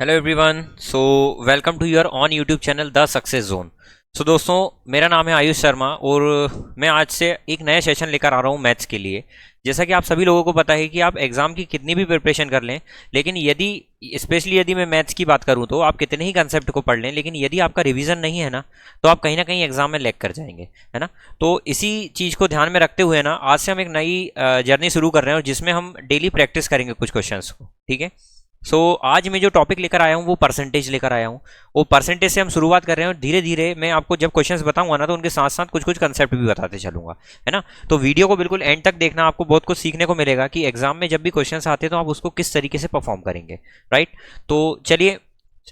Hello everyone. So welcome to your own YouTube channel the success zone. So दोस्तों, मेरा नाम है आयुष शर्मा और मैं आज से एक नया सेशन लेकर आ रहा हूँ मैथ्स के लिए। जैसा कि आप सभी लोगों को पता है कि आप एग्जाम की कितनी भी प्रिपरेशन कर लें, लेकिन यदि स्पेशली यदि मैं मैथ्स की बात करूं तो आप कितने ही कंसेप्ट को पढ़ लें, लेकिन यदि आपका रिवीजन नहीं है ना, तो आप कहीं ना कहीं एग्जाम में लैग कर जाएंगे, है ना। तो इसी चीज़ को ध्यान में रखते हुए ना आज से हम एक नई जर्नी शुरू कर रहे हैं और जिसमें हम डेली प्रैक्टिस करेंगे कुछ क्वेश्चंस को। ठीक है। आज मैं जो टॉपिक लेकर आया हूँ वो परसेंटेज लेकर आया हूँ। वो परसेंटेज से हम शुरुआत कर रहे हैं और धीरे धीरे मैं आपको जब क्वेश्चंस बताऊंगा ना तो उनके साथ साथ कुछ कुछ कंसेप्ट भी बताते चलूंगा, है ना। तो वीडियो को बिल्कुल एंड तक देखना, आपको बहुत कुछ सीखने को मिलेगा कि एग्जाम में जब भी क्वेश्चंस आते हैं तो आप उसको किस तरीके से परफॉर्म करेंगे। राइट। तो चलिए,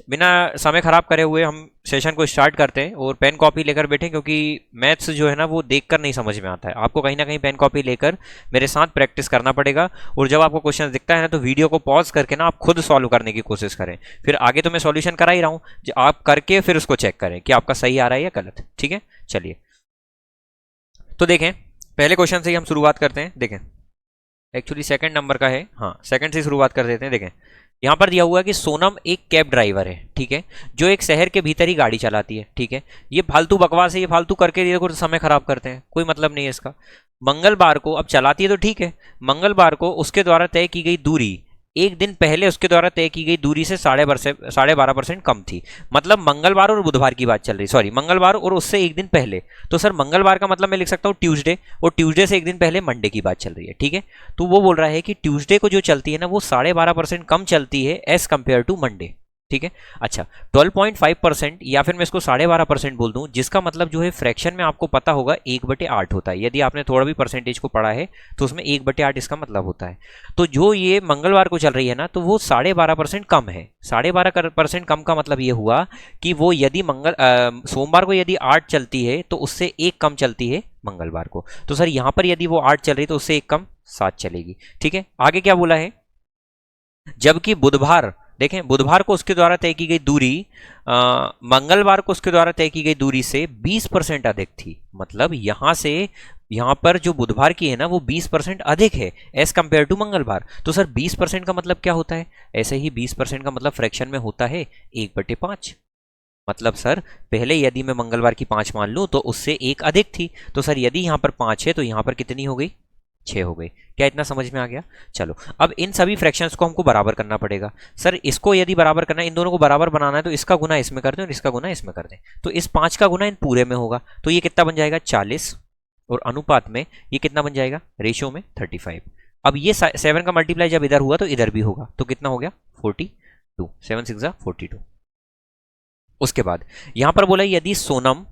बिना समय खराब करे हुए हम सेशन को स्टार्ट करते हैं और पेन कॉपी लेकर बैठे, क्योंकि मैथ्स जो है ना वो देखकर नहीं समझ में आता है। आपको कहीं ना कहीं पेन कॉपी लेकर मेरे साथ प्रैक्टिस करना पड़ेगा और जब आपको क्वेश्चन दिखता है ना तो वीडियो को पॉज करके ना आप खुद सॉल्व करने की कोशिश करें। फिर आगे तो मैं सॉल्यूशन करा ही रहा हूँ, आप करके फिर उसको चेक करें कि आपका सही आ रहा है या गलत। ठीक है, चलिए तो देखें, पहले क्वेश्चन से ही हम शुरुआत करते हैं। देखें, एक्चुअली सेकंड नंबर का है, हाँ सेकंड से शुरुआत कर देते हैं। देखें, यहाँ पर दिया हुआ है कि सोनम एक कैब ड्राइवर है, ठीक है, जो एक शहर के भीतर ही गाड़ी चलाती है। ठीक है, ये फालतू बकवास है, ये फालतू करके ये कुछ समय खराब करते हैं, कोई मतलब नहीं है इसका। मंगलवार को, अब चलाती है तो ठीक है, मंगलवार को उसके द्वारा तय की गई दूरी एक दिन पहले उसके द्वारा तय की गई दूरी से 12.5% कम थी। मतलब मंगलवार और बुधवार की बात चल रही, सॉरी मंगलवार और उससे एक दिन पहले। तो सर मंगलवार का मतलब मैं लिख सकता हूँ ट्यूसडे, और ट्यूसडे से एक दिन पहले मंडे की बात चल रही है। ठीक है, तो वो बोल रहा है कि ट्यूसडे को जो चलती है ना वो 12.5% कम चलती है एज कंपेयर टू मंडे। ठीक है, अच्छा 12.5% या फिर मैं इसको 12.5% बोल दूं, जिसका मतलब जो है फ्रैक्शन में आपको पता होगा 1/8 होता है। यदि आपने थोड़ा भी परसेंटेज को पढ़ा है तो उसमें 1/8 इसका मतलब होता है। तो जो ये मंगलवार को चल रही है ना तो वो 12.5% कम है। 12.5% कम का मतलब ये हुआ कि वो यदि सोमवार को यदि 8 चलती है तो उससे एक कम चलती है मंगलवार को। तो सर यहां पर यदि वो 8 चल रही है तो उससे एक कम 7 चलेगी। ठीक है, आगे क्या बोला है, जबकि बुधवार, देखें बुधवार को उसके द्वारा तय की गई दूरी मंगलवार को उसके द्वारा तय की गई दूरी से 20% अधिक थी। मतलब यहां से यहां पर जो बुधवार की है ना वो 20% अधिक है एज कंपेयर टू मंगलवार। तो सर 20% का मतलब क्या होता है, ऐसे ही 20% का मतलब फ्रैक्शन में होता है 1/5। मतलब सर पहले यदि मैं मंगलवार की 5 मान लूं तो उससे एक अधिक थी, तो सर यदि यहां पर 5 है तो यहां पर कितनी हो गई, 6 हो गई। क्या इतना समझ में आ गया? चलो अब इन सभी फ्रैक्शंस को हमको बराबर करना पड़ेगा। सर इसको यदि बराबर करना है, इन दोनों को बराबर बनाना है तो इसका गुना इसमें कर दें और इसका गुना इसमें कर दें। तो इस 5 का गुना इन पूरे में होगा तो ये कितना बन जाएगा 40, और अनुपात में ये कितना बन जाएगा, रेशियो में 35। अब ये 7 का मल्टीप्लाई जब इधर हुआ तो इधर भी होगा, तो कितना हो गया 42, 7 6 42। उसके बाद यहां पर बोला यदि सोनम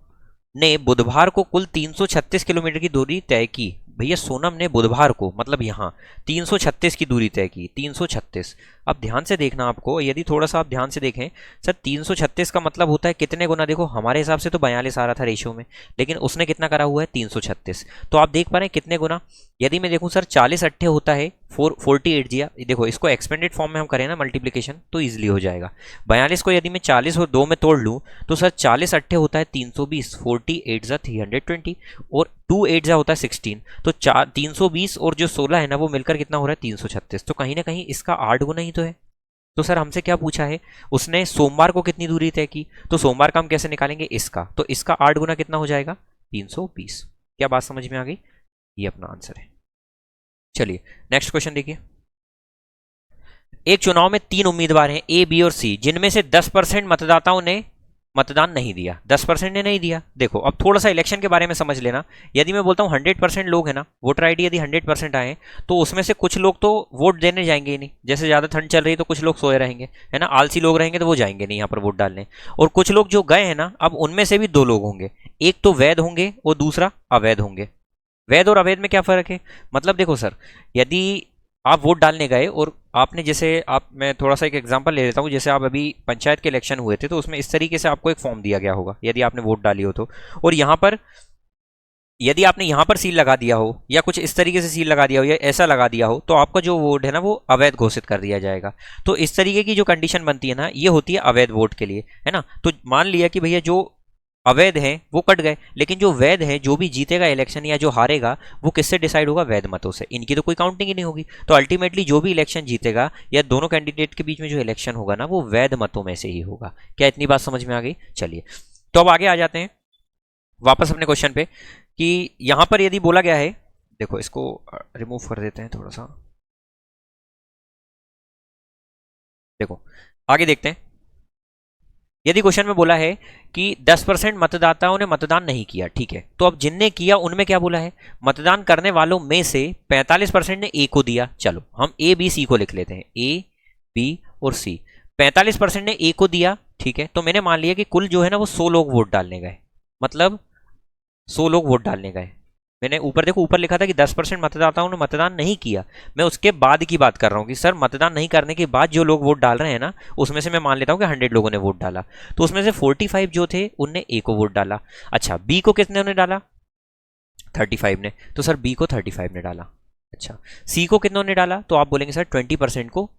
ने बुधवार को कुल 336 किलोमीटर की दूरी तय की। भैया सोनम ने बुधवार को मतलब यहां 336 की दूरी तय की, 336। अब ध्यान से देखना आपको, यदि थोड़ा सा आप ध्यान से देखें, सर 336 का मतलब होता है कितने गुना, देखो हमारे हिसाब से तो 42 आ रहा था रेशियो में, लेकिन उसने कितना करा हुआ है 336। तो आप देख पा रहे हैं कितने गुना। यदि मैं देखूं सर 40 अट्ठे होता है 48 जिया, देखो इसको एक्सपेंडेड फॉर्म में हम करें ना मल्टीप्लीकेशन तो ईजिली हो जाएगा। 42 को यदि मैं 40 और 2 में तोड़ लूं तो सर 40 अट्ठे होता है 320, 48 जा 320, और 2 8 जा होता है 16। तो 320 और जो 16 है ना वो मिलकर कितना हो रहा है 336। तो कहीं ना कहीं इसका 8 गुना ही तो है। तो सर हमसे क्या पूछा है, उसने सोमवार को कितनी दूरी तय की, तो सोमवार का हम कैसे निकालेंगे इसका, तो इसका 8 गुना कितना हो जाएगा 320। क्या बात समझ में आ गई? ये अपना आंसर है। चलिए नेक्स्ट क्वेश्चन देखिए। एक चुनाव में 3 उम्मीदवार हैं ए बी और सी, जिनमें से 10% मतदाताओं ने मतदान नहीं दिया, 10% ने नहीं दिया। देखो अब थोड़ा सा इलेक्शन के बारे में समझ लेना। यदि मैं बोलता हूं 100% लोग है ना, वोटर आईडी यदि 100% आए तो उसमें से कुछ लोग तो वोट देने जाएंगे ही नहीं। जैसे ज्यादा ठंड चल रही है तो कुछ लोग सोए रहेंगे, है ना, आलसी लोग रहेंगे तो वो जाएंगे नहीं यहाँ पर वोट डालने। और कुछ लोग जो गए हैं ना, अब उनमें से भी 2 लोग होंगे, एक तो वैध होंगे और दूसरा अवैध होंगे। वैध और अवैध में क्या फर्क है, मतलब देखो सर, यदि आप वोट डालने गए और आपने जैसे आप, मैं थोड़ा सा एक एग्जांपल ले लेता हूँ, जैसे आप अभी पंचायत के इलेक्शन हुए थे तो उसमें इस तरीके से आपको एक फॉर्म दिया गया होगा यदि आपने वोट डाली हो तो, और यहाँ पर यदि आपने यहाँ पर सील लगा दिया हो या कुछ इस तरीके से सील लगा दिया हो या ऐसा लगा दिया हो तो आपका जो वोट है ना वो अवैध घोषित कर दिया जाएगा। तो इस तरीके की जो कंडीशन बनती है ना ये होती है अवैध वोट के लिए, है ना। तो मान लिया कि भैया जो अवैध हैं वो कट गए, लेकिन जो वैध है, जो भी जीतेगा इलेक्शन या जो हारेगा, वो किससे डिसाइड होगा? वैध मतों से। इनकी तो कोई काउंटिंग ही नहीं होगी। तो अल्टीमेटली जो भी इलेक्शन जीतेगा या दोनों कैंडिडेट के बीच में जो इलेक्शन होगा ना, वो वैध मतों में से ही होगा। क्या इतनी बात समझ में आ गई? चलिए, तो अब आगे आ जाते हैं वापस अपने क्वेश्चन पे कि यहां पर यदि बोला गया है, देखो इसको रिमूव कर देते हैं थोड़ा सा, देखो आगे देखते हैं। यदि क्वेश्चन में बोला है कि 10% मतदाताओं ने मतदान नहीं किया, ठीक है, तो अब जिनने किया उनमें क्या बोला है? मतदान करने वालों में से 45% ने ए को दिया। चलो हम ए बी सी को लिख लेते हैं, ए बी और सी। 45% ने ए को दिया, ठीक है, तो मैंने मान लिया कि कुल जो है ना वो 100 लोग वोट डालने गए, मतलब 100 लोग वोट डालने गए। मैंने ऊपर देखो, ऊपर लिखा था कि 10% मतदाताओं ने मतदान नहीं किया, मैं उसके बाद की बात कर रहा हूँ कि सर मतदान नहीं करने के बाद जो लोग वोट डाल रहे हैं ना, उसमें से मैं मान लेता हूँ कि 100 लोगों ने वोट डाला, तो उसमें से 45 जो थे उनने ए को वोट डाला। अच्छा, बी को कितने ने डाला? 35 ने, तो सर बी को 35 ने डाला। अच्छा, सी को कितनों ने डाला? तो आप बोलेंगे सर 20% को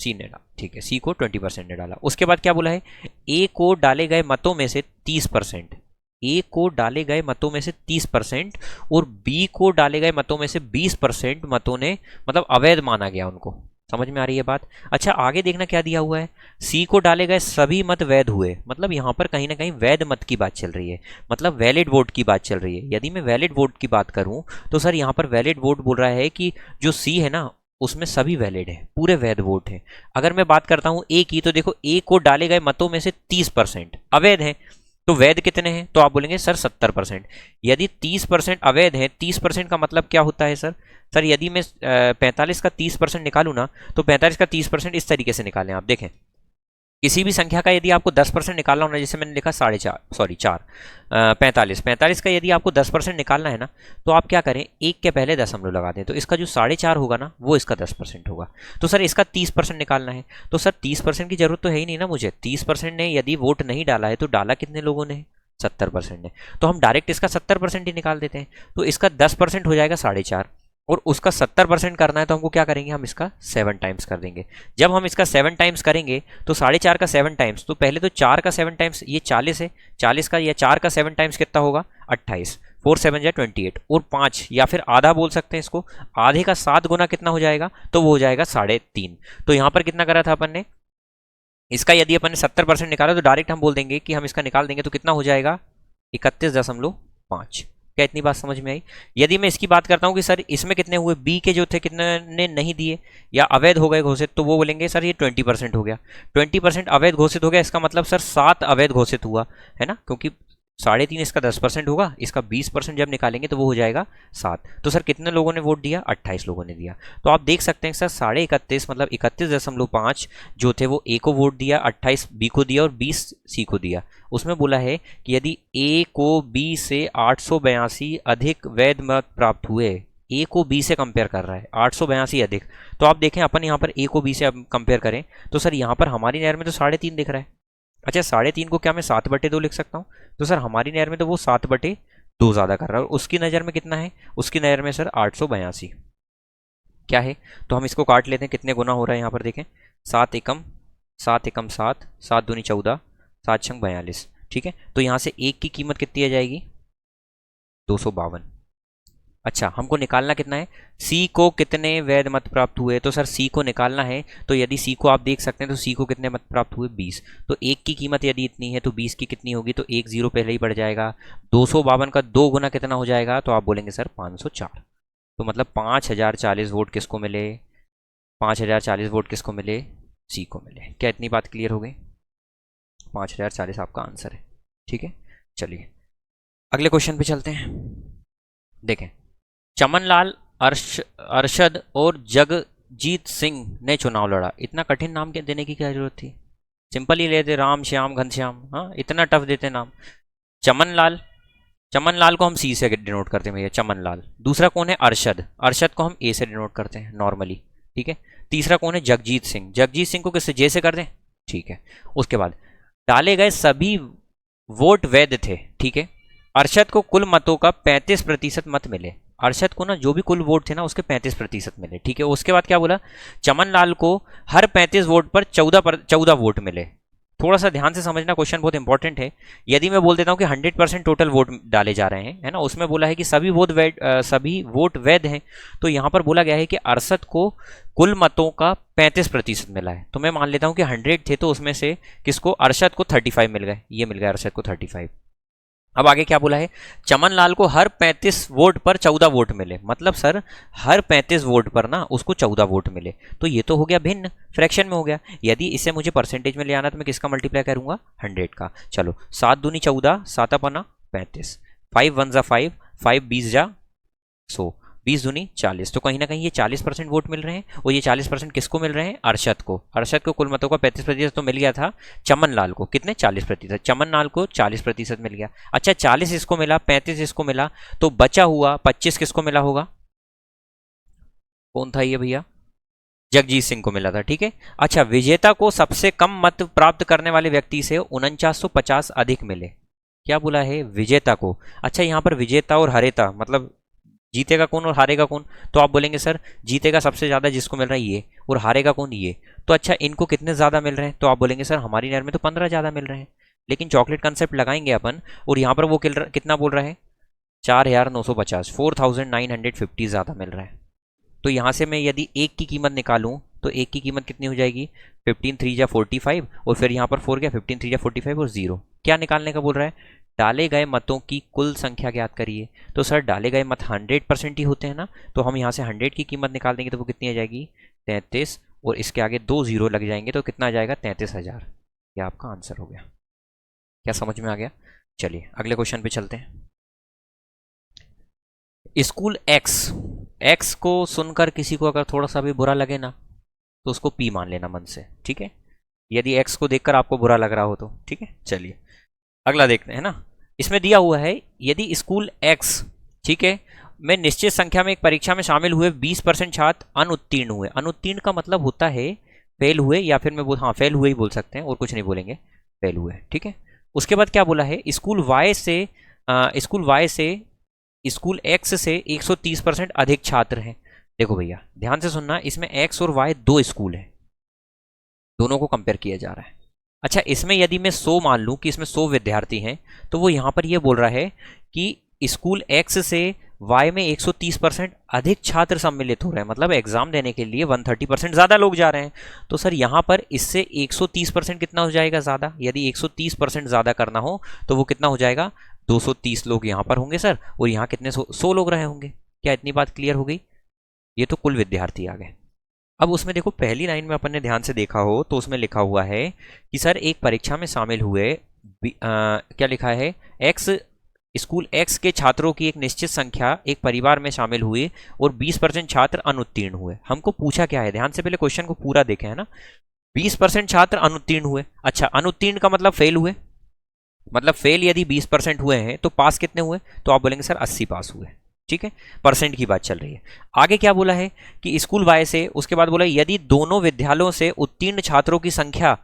सी ने डाला, ठीक है, सी को 20% ने डाला। उसके बाद क्या बोला है? ए को डाले गए मतों में से 30%, ए को डाले गए मतों में से 30% और बी को डाले गए मतों में से 20% मतों ने मतलब अवैध माना गया उनको। समझ में आ रही है बात? अच्छा, आगे देखना क्या दिया हुआ है, सी को डाले गए सभी मत वैध हुए, मतलब यहां पर कहीं ना कहीं वैध मत की बात चल रही है, मतलब वैलिड वोट की बात चल रही है। यदि मैं वैलिड वोट की बात करूं तो सर यहां पर वैलिड वोट बोल रहा है कि जो सी है ना उसमें सभी वैलिड है, पूरे वैध वोट है। अगर मैं बात करता हूं ए की, तो देखो ए को डाले गए मतों में से 30% अवैध है, तो वैध कितने हैं? तो आप बोलेंगे सर 70%। यदि 30% अवैध है, 30% का मतलब क्या होता है सर? सर यदि मैं 45 का 30% निकालूं ना, तो 45 का 30% इस तरीके से निकालें। आप देखें, किसी भी संख्या का यदि आपको 10% निकालना हो ना, जैसे मैंने लिखा 4.5 सॉरी 4 45 का यदि आपको 10% निकालना है ना, तो आप क्या करें, एक के पहले दशमलव लगा दें, तो इसका जो 4.5 होगा ना वो इसका 10% होगा। तो सर इसका 30% निकालना है, तो सर 30% की जरूरत तो है ही नहीं ना मुझे। 30% ने यदि वोट नहीं डाला है तो डाला कितने लोगों ने? 70% ने। तो हम डायरेक्ट इसका 70% ही निकाल देते हैं, तो इसका 10% हो जाएगा 4.5 और उसका 70% करना है, तो हमको क्या करेंगे, हम इसका 7 टाइम्स कर देंगे। जब हम इसका 7 टाइम्स करेंगे तो 4.5 का 7 टाइम्स, तो पहले तो 4 का 7 टाइम्स ये 40 है, 40 का या 4 का 7 टाइम्स कितना होगा? 28, 4 7 या 28 और 5 या फिर आधा बोल सकते हैं इसको, आधे का 7 गुना कितना हो जाएगा? तो वो हो जाएगा 3.5। तो यहाँ पर कितना करा था अपन ने? इसका यदि अपन ने 70% निकाला तो डायरेक्ट हम बोल देंगे कि हम इसका निकाल देंगे, तो कितना हो जाएगा? 31.5। क्या इतनी बात समझ में आई? यदि मैं इसकी बात करता हूं कि सर इसमें कितने हुए, बी के जो थे कितने ने नहीं दिए या अवैध हो गए घोषित, तो वो बोलेंगे सर ये 20% हो गया। 20% अवैध घोषित हो गया, इसका मतलब सर 7 अवैध घोषित हुआ है ना, क्योंकि 3.5 इसका 10% होगा, इसका 20% जब निकालेंगे तो वो हो जाएगा 7। तो सर कितने लोगों ने वोट दिया? 28 लोगों ने दिया। तो आप देख सकते हैं सर 31.5 मतलब 31.5 जो थे वो ए को वोट दिया, 28 बी को दिया और 20 सी को दिया। उसमें बोला है कि यदि ए को बी से 882 अधिक वैध मत प्राप्त हुए, ए को बी से कंपेयर कर रहा है, 882 अधिक, तो आप देखें अपन यहाँ पर ए को बी से कंपेयर करें तो सर यहाँ पर हमारी नहर में तो 3.5 दिख रहा है। अच्छा, 3.5 को क्या मैं 7/2 लिख सकता हूँ? तो सर हमारी नहर में तो वो 7/2 ज़्यादा कर रहा है, और उसकी नज़र में कितना है? उसकी नज़र में सर 882 क्या है? तो हम इसको काट लेते हैं, कितने गुना हो रहा है यहाँ पर देखें, 7 एकम 7, 7 दूनी 14, 7 छंग 42, ठीक है। तो यहाँ से एक की कीमत कितनी आ जाएगी? 252। अच्छा, हमको निकालना कितना है? सी को कितने वैध मत प्राप्त हुए, तो सर सी को निकालना है, तो यदि सी को आप देख सकते हैं तो सी को कितने मत प्राप्त हुए? 20। तो एक की कीमत यदि इतनी है तो 20 की कितनी होगी? तो एक जीरो पहले ही बढ़ जाएगा। 252 का 2 गुना कितना हो जाएगा? तो आप बोलेंगे सर 504। तो मतलब 5040 वोट किसको मिले? 5040 वोट किसको मिले? सी को मिले। क्या इतनी बात क्लियर हो गई? 5040 आपका आंसर है, ठीक है। चलिए अगले क्वेश्चन पे चलते हैं। देखें, चमनलाल, अरशद और जगजीत सिंह ने चुनाव लड़ा। इतना कठिन नाम के देने की क्या जरूरत थी? सिंपल ही लेते, राम श्याम घनश्याम। हाँ, इतना टफ देते नाम। चमनलाल, चमनलाल को हम सी से डिनोट करते हैं भैया, चमनलाल। दूसरा कौन है? अरशद, अरशद को हम ए से डिनोट करते हैं नॉर्मली, ठीक है। तीसरा कौन है? जगजीत सिंह, जगजीत सिंह को किससे? जे से कर दें, ठीक है। उसके बाद डाले गए सभी वोट वैध थे, ठीक है। अरशद को कुल मतों का 35% मत मिले। अरशद को ना जो भी कुल वोट थे ना उसके 35% मिले, ठीक है। उसके बाद क्या बोला? चमनलाल को हर 35 वोट पर 14 वोट मिले। थोड़ा सा ध्यान से समझना, क्वेश्चन बहुत इंपॉर्टेंट है। यदि मैं बोल देता हूँ कि 100% टोटल वोट डाले जा रहे हैं, है ना, उसमें बोला है कि सभी वोट वैध हैं, तो यहाँ पर बोला गया है कि अरशद को कुल मतों का 35% मिला है। तो मैं मान लेता हूँ कि 100 थे, तो उसमें से किसको, अरशद को 35 मिल गए, ये मिल गया अरशद को 35। अब आगे क्या बोला है, चमन लाल को हर 35 वोट पर 14 वोट मिले, मतलब सर हर 35 वोट पर ना उसको 14 वोट मिले। तो ये तो हो गया भिन्न, फ्रैक्शन में हो गया। यदि इसे मुझे परसेंटेज में ले आना तो मैं किसका मल्टीप्लाई करूंगा, 100 का। चलो 7 दूनी 14, 7 अपना 35, 5 1 जा 5, 5 20 जा 100, 20 दूनी 40। तो कहीं ना कहीं ये 40% वोट मिल रहे हैं, और ये 40% किसको मिल रहे हैं, अरशद को। अरशद को कुल मतों का 35% तो मिल गया था, चमन लाल को कितने, 40%। चमन लाल को 40% मिल गया। अच्छा 40 इसको मिला, 35 इसको मिला, तो बचा हुआ 25 किसको मिला होगा, कौन था ये भैया, जगजीत सिंह को मिला था, ठीक है। अच्छा विजेता को सबसे कम मत प्राप्त करने वाले व्यक्ति से 4950 अधिक मिले, क्या बोला है, विजेता को। अच्छा यहाँ पर विजेता और हरेता मतलब जीतेगा कौन और हारेगा कौन, तो आप बोलेंगे सर जीतेगा सबसे ज़्यादा जिसको मिल रहा है ये, और हारेगा कौन, ये। तो अच्छा इनको कितने ज़्यादा मिल रहे हैं, तो आप बोलेंगे सर हमारी नहर में तो 15 ज़्यादा मिल रहे हैं। लेकिन चॉकलेट कंसेप्ट लगाएंगे अपन, और यहाँ पर वो कितना बोल रहा है, 4950, 4950 ज़्यादा मिल रहा है। तो यहाँ से मैं यदि एक की कीमत निकालूं तो एक की कीमत कितनी हो जाएगी, 15 3 जा 45, और फिर यहाँ पर 4 गया, 15 3 जा 45 और 0। क्या निकालने का बोल रहा है, डाले गए मतों की कुल संख्या ज्ञात करिए। तो सर डाले गए मत 100% ही होते हैं ना, तो हम यहाँ से 100 की कीमत निकाल देंगे तो वो कितनी आ जाएगी, 33, और इसके आगे 2 0 लग जाएंगे तो कितना आ जाएगा, 33,000। यह आपका आंसर हो गया। क्या समझ में आ गया। चलिए अगले क्वेश्चन पे चलते हैं। स्कूल एक्स को सुनकर किसी को अगर थोड़ा सा भी बुरा लगे ना, तो उसको पी मान लेना मन से, ठीक है। यदि एक्स को देखकर आपको बुरा लग रहा हो तो, ठीक है। चलिए अगला देखते हैं ना। इसमें दिया हुआ है यदि स्कूल एक्स, ठीक है, में निश्चित संख्या में एक परीक्षा में शामिल हुए 20% छात्र अनुत्तीर्ण हुए। अनुत्तीर्ण का मतलब होता है फेल हुए, या फिर मैं हाँ फेल हुए ही बोल सकते हैं, और कुछ नहीं बोलेंगे, फेल हुए, ठीक है। उसके बाद क्या बोला है, स्कूल एक्स से 130% अधिक छात्र हैं। देखो भैया ध्यान से सुनना, इसमें एक्स और वाई दो स्कूल हैं, दोनों को कंपेयर किया जा रहा है। अच्छा इसमें यदि मैं 100 मान लूं कि इसमें 100 विद्यार्थी हैं, तो वो यहां पर ये बोल रहा है कि स्कूल एक्स से वाई में 130% अधिक छात्र सम्मिलित हो रहे हैं, मतलब एग्जाम देने के लिए 130% ज्यादा लोग जा रहे हैं। तो सर यहां पर इससे 130% कितना हो जाएगा ज्यादा, यदि 130% ज्यादा करना हो तो वो कितना हो जाएगा, 230 लोग यहां पर होंगे सर, और यहां कितने 100 लोग रहे होंगे। क्या इतनी बात क्लियर हो गई। ये तो कुल विद्यार्थी आ गए। अब उसमें देखो पहली लाइन में अपन ने ध्यान से देखा हो तो उसमें लिखा हुआ है कि सर एक परीक्षा में शामिल हुए क्या लिखा है, एक्स स्कूल एक्स के छात्रों की एक निश्चित संख्या एक परिवार में शामिल हुई और 20% छात्र अनुत्तीर्ण हुए। हमको पूछा क्या है, ध्यान से पहले क्वेश्चन को पूरा देखें, है ना। 20% छात्र अनुत्तीर्ण हुए। अच्छा अनुत्तीर्ण का मतलब फेल हुए, मतलब फेल यदि 20% हुए हैं तो पास कितने हुए, तो आप बोलेंगे सर 80 पास हुए, ठीक है। परसेंट की बात चल रही है। आगे क्या बोला है कि स्कूल वाई से, उसके बाद बोला यदि दोनों विद्यालयों से उत्तीर्ण छात्रों की संख्या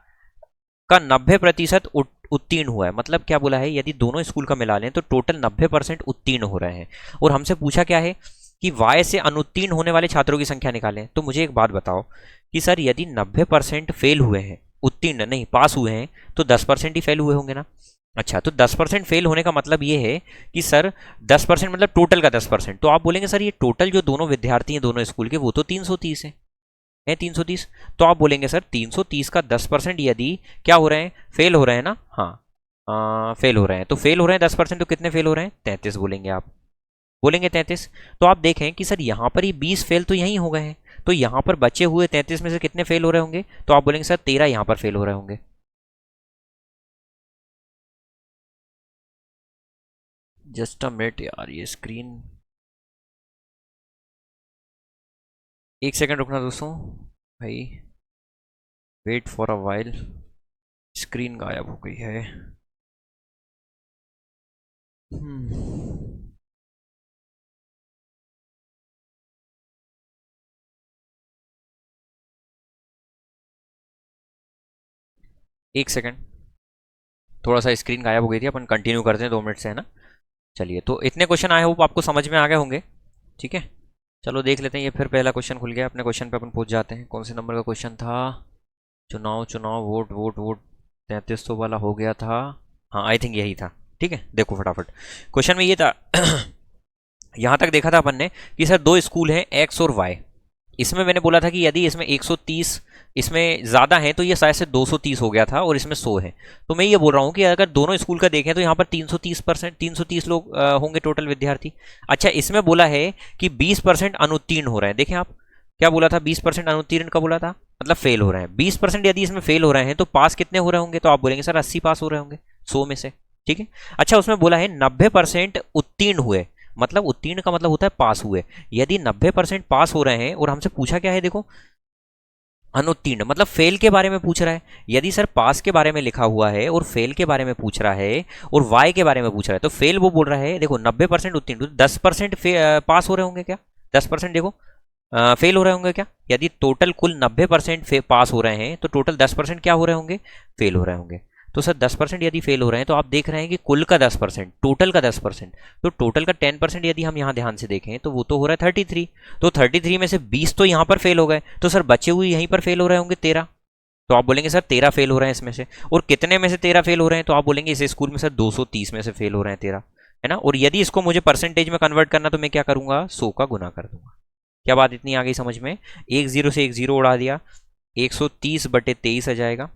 का 90% उत्तीर्ण हुआ है, मतलब क्या बोला है, यदि दोनों स्कूल का मिला लें तो टोटल 90% उत्तीर्ण हो रहे हैं। और हमसे पूछा क्या है कि वाई से अनुत्तीर्ण होने वाले छात्रों की संख्या निकालें। तो मुझे एक बात बताओ कि सर यदि 90% फेल हुए हैं, उत्तीर्ण नहीं पास हुए हैं, तो 10% ही फेल हुए होंगे ना। अच्छा तो 10% फेल होने का मतलब ये है कि सर 10% मतलब टोटल का 10%। तो आप बोलेंगे सर ये टोटल जो दोनों विद्यार्थी हैं दोनों स्कूल के वो तो 330 है 330। तो आप बोलेंगे सर 330 का 10% यदि क्या हो रहे हैं, फेल हो रहे हैं ना, हाँ फेल हो रहे हैं, तो फेल हो रहे हैं 10%, तो कितने फेल हो रहे हैं, 33 बोलेंगे आप, बोलेंगे 33। तो आप देखें कि सर यहाँ पर ये 20 फेल तो यहीं हो गए हैं, तो यहाँ पर बचे हुए 33 में से कितने फेल हो रहे होंगे, तो आप बोलेंगे सर 13 यहाँ पर फेल हो रहे होंगे। जस्ट अ मिनट यार, ये स्क्रीन, एक सेकंड रुकना दोस्तों भाई, wait for a while, screen गायब हो गई है। एक सेकंड, थोड़ा सा स्क्रीन गायब हो गई थी, अपन कंटिन्यू करते हैं 2 मिनट से, है ना। चलिए तो इतने क्वेश्चन आए होप आपको समझ में आ गए होंगे, ठीक है। चलो देख लेते हैं, ये फिर पहला क्वेश्चन खुल गया, अपने क्वेश्चन पे अपन पहुंच जाते हैं। कौन से नंबर का क्वेश्चन था, चुनाव चुनाव वोट वोट वोट, 33 तो वाला हो गया था, हाँ आई थिंक यही था। ठीक है, देखो फटाफट क्वेश्चन में ये था यहां तक देखा था अपन ने कि सर दो स्कूल हैं एक्स और वाई। इसमें मैंने बोला था कि यदि इसमें 130 इसमें ज़्यादा है तो ये शायद से 230 हो गया था और इसमें 100 है। तो मैं ये बोल रहा हूँ कि अगर दोनों स्कूल का देखें तो यहाँ पर 330 लोग होंगे टोटल विद्यार्थी। अच्छा, इसमें बोला है कि 20% अनुत्तीर्ण हो रहे हैं। देखें आप, क्या बोला था, 20% अनुत्तीर्ण का बोला था, मतलब फेल हो रहे हैं। 20% यदि इसमें फेल हो रहे हैं तो पास कितने हो रहे होंगे, तो आप बोलेंगे सर 80 पास हो रहे होंगे 100 में से। ठीक है। अच्छा, उसमें बोला है 90% उत्तीर्ण हुए, मतलब उत्तीर्ण का मतलब होता है पास हुए। यदि 90% पास हो रहे हैं और हमसे पूछा क्या है, देखो अनुत्तीर्ण मतलब फेल के बारे में पूछ रहा है। यदि सर पास के बारे में लिखा हुआ है और फेल के बारे में पूछ रहा है और वाई के बारे में पूछ रहा है, तो फेल वो बोल रहा है, देखो 90% उत्तीर्ण, 10% पास हो रहे होंगे क्या, 10% देखो फेल हो रहे होंगे क्या। यदि टोटल कुल 90% पास हो रहे हैं तो टोटल 10% क्या हो रहे होंगे, फेल हो रहे होंगे। तो सर 10% यदि फेल हो रहे हैं तो आप देख रहे हैं कि कुल का 10%, टोटल का 10%, तो टोटल का 10% यदि हम यहाँ ध्यान से देखें तो वो तो हो रहा है 33। तो 33 में से 20 तो यहाँ पर फेल हो गए, तो सर बचे हुए यहीं पर फेल हो रहे होंगे 13। तो आप बोलेंगे सर 13 फेल हो रहे हैं इसमें से। और कितने में से 13 फेल हो रहे हैं, तो आप बोलेंगे इस स्कूल में सर 230 में से फेल हो रहे हैं 13, है ना। और यदि इसको मुझे परसेंटेज में कन्वर्ट करना तो मैं क्या करूंगा, 100 का गुना कर दूंगा। क्या बात इतनी आ गई समझ में, एक जीरो से एक जीरो उड़ा दिया, 130/23 आ जाएगा।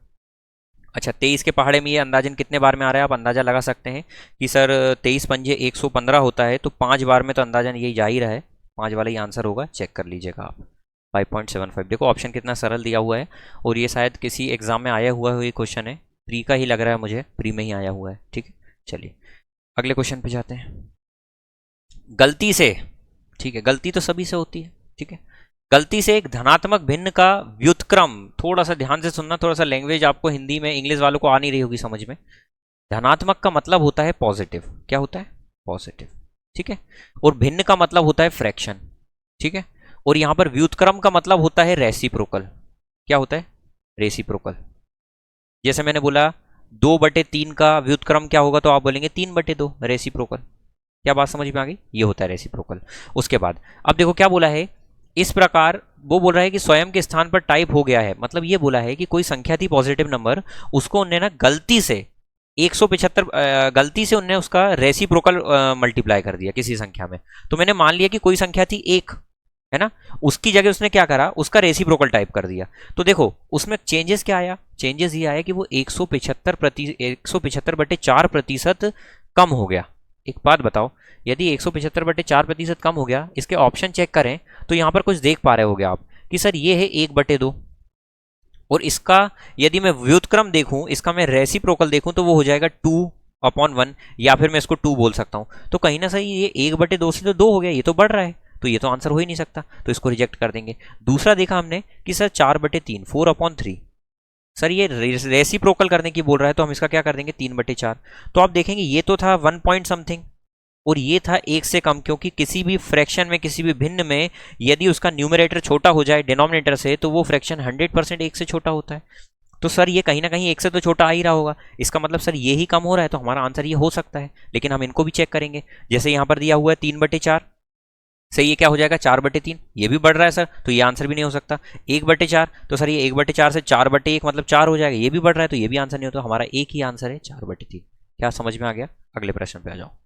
अच्छा, 23 के पहाड़े में ये अंदाजन कितने बार में आ रहा है, आप अंदाजा लगा सकते हैं कि सर 23 पंजे 115 होता है, तो 5 बार में तो अंदाजन यही जा ही रहा है, 5 वाला ही आंसर होगा, चेक कर लीजिएगा आप। 5.75, देखो ऑप्शन कितना सरल दिया हुआ है, और ये शायद किसी एग्जाम में आया हुआ ये क्वेश्चन है, प्री का ही लग रहा है मुझे, प्री में ही आया हुआ है। ठीक है, चलिए अगले क्वेश्चन पे जाते हैं। गलती से, ठीक है, गलती तो सभी से होती है, ठीक है, गलती से एक धनात्मक भिन्न का व्युत्क्रम, थोड़ा सा ध्यान से सुनना, थोड़ा सा लैंग्वेज आपको हिंदी में इंग्लिश वालों को आ नहीं रही होगी समझ में। धनात्मक का मतलब होता है पॉजिटिव, क्या होता है, पॉजिटिव, ठीक है। और भिन्न का मतलब होता है फ्रैक्शन, ठीक है। और यहां पर व्युत्क्रम का मतलब होता है रेसिप्रोकल, क्या होता है, रेसिप्रोकल। जैसे मैंने बोला 2/3 का व्युत्क्रम क्या होगा, तो आप बोलेंगे 3/2, रेसिप्रोकल। क्या बात समझ में आ गई, ये होता है रेसिप्रोकल। उसके बाद अब देखो क्या बोला है, इस प्रकार वो बोल रहा है कि स्वयं के स्थान पर टाइप हो गया है, मतलब ये बोला है कि कोई संख्या थी पॉजिटिव नंबर, उसको उन्होंने ना गलती से 175 गलती से उन्होंने उसका रेसिप्रोकल मल्टीप्लाई कर दिया किसी संख्या में। तो मैंने मान लिया कि कोई संख्या थी 1, है ना, उसकी जगह उसने क्या करा, उसका रेसिप्रोकल टाइप कर दिया। तो देखो उसमें चेंजेस क्या आया, चेंजेस ये आया कि वो 175/4% कम हो गया। एक बात बताओ, यदि 175/4% कम हो गया, इसके ऑप्शन चेक करें तो यहां पर कुछ देख पा रहे होगे आप कि सर ये है 1/2, और इसका यदि मैं व्युत्क्रम देखूं, इसका मैं रेसिप्रोकल देखूं तो वो हो जाएगा 2/1, या फिर मैं इसको 2 बोल सकता हूं। तो कहीं ना सही ये 1/2 से तो 2 हो गया, ये तो बढ़ रहा है, तो ये तो आंसर हो ही नहीं सकता, तो इसको रिजेक्ट कर देंगे। दूसरा देखा हमने कि सर 4/3, 4/3, सर ये रेसिप्रोकल करने की बोल रहा है, तो हम इसका क्या कर देंगे, 3/4। तो आप देखेंगे ये तो था 1 पॉइंट समथिंग और ये था 1 से कम, क्योंकि किसी भी फ्रैक्शन में, किसी भी भिन्न में यदि उसका न्यूमरेटर छोटा हो जाए डिनोमिनेटर से, तो वो फ्रैक्शन 100% 1 से छोटा होता है। तो सर ये कहीं ना कहीं 1 से तो छोटा आ ही रहा होगा, इसका मतलब सर ये ही कम हो रहा है, तो हमारा आंसर ये हो सकता है। लेकिन हम इनको भी चेक करेंगे, जैसे यहाँ पर दिया हुआ है 3/4, सही, ये क्या हो जाएगा 4/3, ये भी बढ़ रहा है सर, तो ये आंसर भी नहीं हो सकता। 1/4, तो सर ये 1/4 से 4/1 मतलब 4 हो जाएगा, ये भी बढ़ रहा है, तो ये भी आंसर नहीं होता, हमारा एक ही आंसर है 4/3। क्या समझ में आ गया, अगले प्रश्न पे आ जाओ।